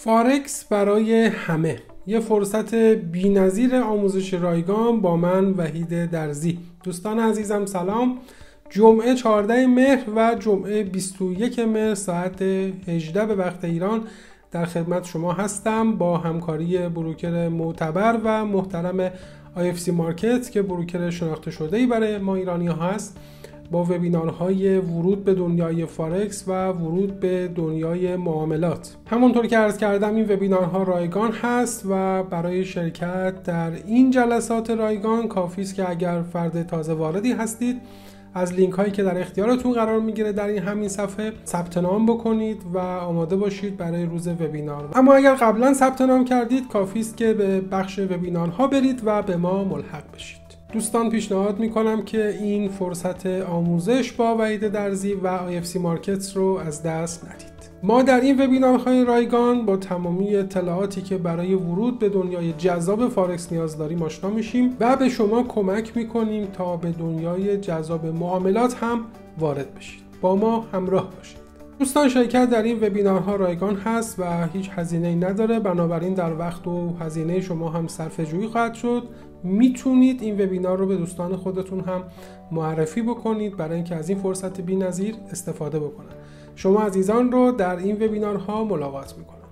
فارکس برای همه، یه فرصت بی‌نظیر آموزش رایگان با من وحید درزی. دوستان عزیزم سلام. جمعه 14 مهر و جمعه 21 مهر ساعت 18 به وقت ایران در خدمت شما هستم با همکاری بروکر معتبر و محترم IFC مارکت که بروکر شناخته شده‌ای برای ما ایرانی‌ها هست، با وبینارهای ورود به دنیای فارکس و ورود به دنیای معاملات. همونطور که عرض کردم این وبینارها رایگان هست و برای شرکت در این جلسات رایگان کافی است که اگر فرد تازه واردی هستید از لینک هایی که در اختیارتون قرار میگیره در این همین صفحه ثبت نام بکنید و آماده باشید برای روز وبینار. اما اگر قبلا ثبت نام کردید کافی است که به بخش وبینارها برید و به ما ملحق بشید. دوستان پیشنهاد میکنم که این فرصت آموزش با وحید درزی و IFC مارکت رو از دست ندید. ما در این وبینارهای رایگان با تمامی اطلاعاتی که برای ورود به دنیای جذاب فارکس نیاز داریم آشنا میشیم و به شما کمک میکنیم تا به دنیای جذاب معاملات هم وارد بشید. با ما همراه باشید. دوستان شرکت در این وبینارها رایگان هست و هیچ هزینه‌ای نداره، بنابراین در وقت و هزینه شما هم صرفه‌جویی خواهد شد. میتونید این وبینار رو به دوستان خودتون هم معرفی بکنید برای اینکه از این فرصت بی‌نظیر استفاده بکنن. شما عزیزان رو در این وبینارها ملاقات میکنم.